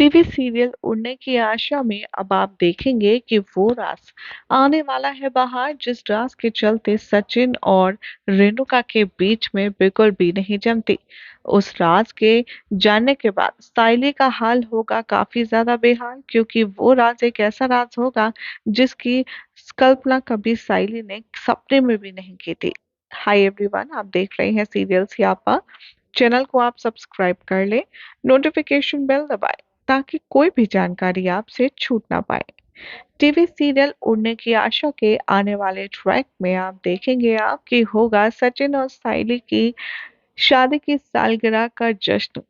TV serial उड़ने की आशा में अब आप देखेंगे कि वो राज आने वाला है बाहर, जिस राज के चलते सचिन और रेणुका के बीच में बिल्कुल भी नहीं जमती। उस राज के जानने के बाद साइली का हाल होगा काफी ज्यादा बेहाल, क्योंकि वो राज एक ऐसा राज होगा जिसकी कल्पना कभी साइली ने सपने में भी नहीं की थी। हाय एवरीवन, आप देख रहे हैं सीरियल्स यहाँ पर। चैनल को आप सब्सक्राइब कर ले, नोटिफिकेशन बेल दबाएं ताकि कोई भी जानकारी आपसे छूट ना पाए। टीवी सीरियल उड़ने की आशा के आने वाले ट्रैक में आप देखेंगे कि होगा सचिन और साइली की शादी की सालगिरह का जश्न।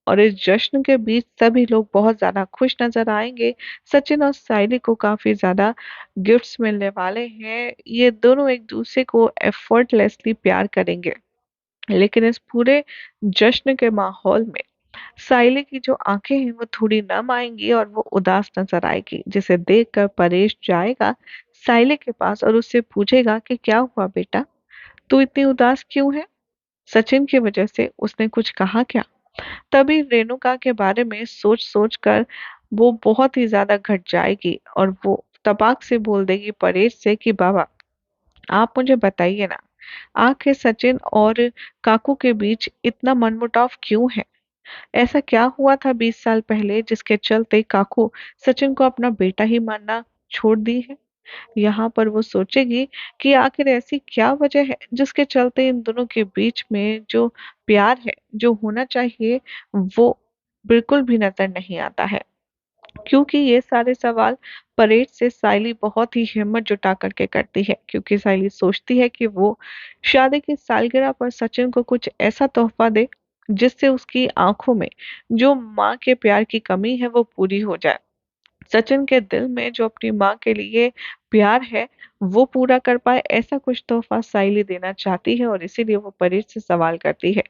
और इस जश्न के बीच सभी लोग बहुत ज्यादा खुश नजर आएंगे। सचिन और साइली को काफी ज्यादा गिफ्ट्स मिलने वाले हैं। ये दोनों एक दूसरे को एफर्टलेसली प्यार करेंगे। लेकिन इस पूरे जश्न के माहौल में साइली की जो आंखें हैं वो थोड़ी नम आएंगी और वो उदास नजर आएगी, जिसे देखकर परेश जाएगा साइली के पास और उससे पूछेगा कि क्या हुआ बेटा, तू इतनी उदास क्यों है? सचिन की वजह से उसने कुछ कहा क्या? तभी रेणुका के बारे में सोच सोच कर वो बहुत ही ज्यादा घट जाएगी और वो तपाक से बोल देगी परेश से कि बाबा, आप मुझे बताइए ना, आखिर सचिन और काकू के बीच इतना मनमुटाव क्यों है? ऐसा क्या हुआ था 20 साल पहले जिसके चलते काकू सचिन को अपना बेटा ही मानना छोड़ दी है? यहाँ पर वो सोचेगी कि आखिर ऐसी क्या वजह है जिसके चलते इन दोनों के बीच में जो प्यार है, जो होना चाहिए, वो बिल्कुल भी नजर नहीं आता है। क्योंकि ये सारे सवाल परेड से साइली बहुत ही हिम्मत जुटा करके करती है, क्योंकि साइली सोचती है कि वो शादी की सालगिरह पर सचिन को कुछ ऐसा तोहफा दे जिससे उसकी आंखों में जो माँ के प्यार की कमी है वो पूरी हो जाए। सचिन के दिल में जो अपनी माँ के लिए प्यार है वो पूरा कर पाए, ऐसा कुछ तोहफा साइली देना चाहती है और इसीलिए वो परेश से सवाल करती है।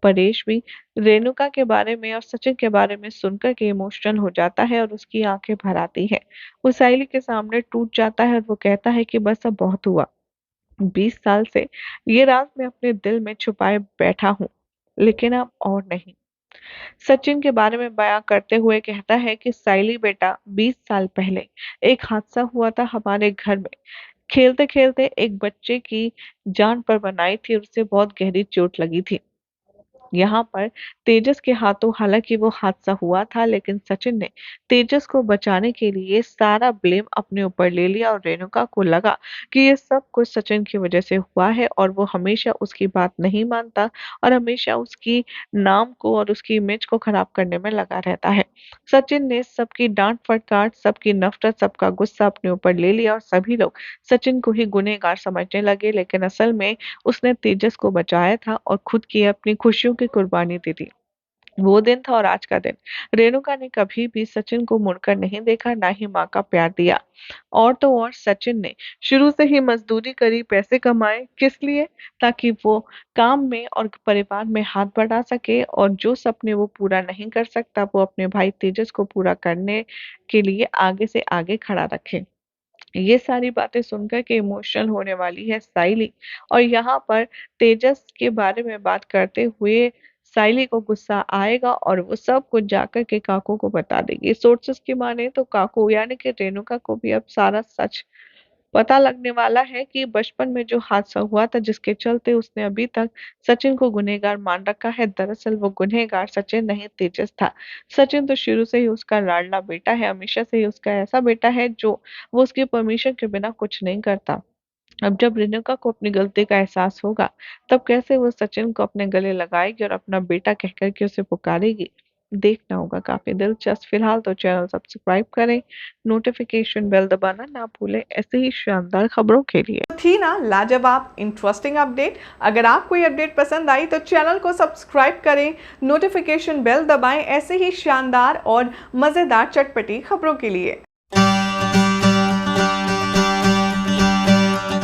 परेश भी रेणुका के बारे में और सचिन के बारे में सुनकर के इमोशनल हो जाता है और उसकी आंखें भर आती है। वो साइली के सामने टूट जाता है और वो कहता है कि बस अब बहुत हुआ। 20 साल से ये राज मैं अपने दिल में छुपाए बैठा हूँ, लेकिन अब और नहीं। सचिन के बारे में बयां करते हुए कहता है कि साइली बेटा, 20 साल पहले एक हादसा हुआ था हमारे घर में। खेलते खेलते एक बच्चे की जान पर बनाई थी और उसे बहुत गहरी चोट लगी थी। यहाँ पर तेजस के हाथों हालांकि वो हादसा हुआ था, लेकिन सचिन ने तेजस को बचाने के लिए सारा ब्लेम अपने ऊपर ले लिया और रेणुका को लगा कि ये सब कुछ सचिन की वजह से हुआ है और वो हमेशा उसकी बात नहीं मानता और हमेशा उसकी नाम को और उसकी इमेज को खराब करने में लगा रहता है। सचिन ने सबकी डांट फटकार, सबकी नफरत, सबका गुस्सा अपने ऊपर ले लिया और सभी लोग सचिन को ही गुनहगार समझने लगे, लेकिन असल में उसने तेजस को बचाया था और खुद की अपनी खुशियों की कुर्बानी दी थी। वो दिन था और आज का दिन। रेणुका ने कभी भी सचिन को मुड़कर नहीं देखा, ना ही माँ का प्यार दिया। और तो और सचिन ने शुरू से ही मजदूरी करी, पैसे कमाए, किस लिए? ताकि वो काम में और परिवार में हाथ बढ़ा सके और जो सपने वो पूरा नहीं कर सकता वो अपने भाई तेजस को पूरा करने के लिए आगे से आगे खड़ा रखे। ये सारी बातें सुनकर के इमोशनल होने वाली है साइली। और यहाँ पर तेजस के बारे में बात करते हुए साइली को गुस्सा आएगा और वो सब कुछ जाकर के काकू को बता देगी। सोर्सेस की माने तो काकू यानी कि रेणुका को भी अब सारा सच पता लगने वाला है कि बचपन में जो हादसा हुआ था जिसके चलते उसने अभी तक सचिन को गुनहगार मान रखा है, दरअसल वो गुनहगार सचिन नहीं तेजस था। सचिन तो शुरू से ही उसका लाडला बेटा है, हमेशा से ही उसका ऐसा बेटा है जो वो उसकी परमिशन के बिना कुछ नहीं करता। अब जब रेणुका को अपनी गलती का एहसास होगा, तब कैसे वो सचिन को अपने गले लगाएगी और अपना बेटा कह कर के उसे पुकारेगी। देखना होगा, काफी दिलचस्प। फिलहाल तो चैनल सब्सक्राइब करें, नोटिफिकेशन बेल दबाना ना भूलें ऐसे ही शानदार खबरों के लिए। थी ना लाजवाब इंटरेस्टिंग अपडेट। अगर आपको ये अपडेट पसंद आई तो चैनल को सब्सक्राइब करें, नोटिफिकेशन बेल दबाएं ऐसे ही शानदार और मज़ेदार चटपटी खबरों के लिए।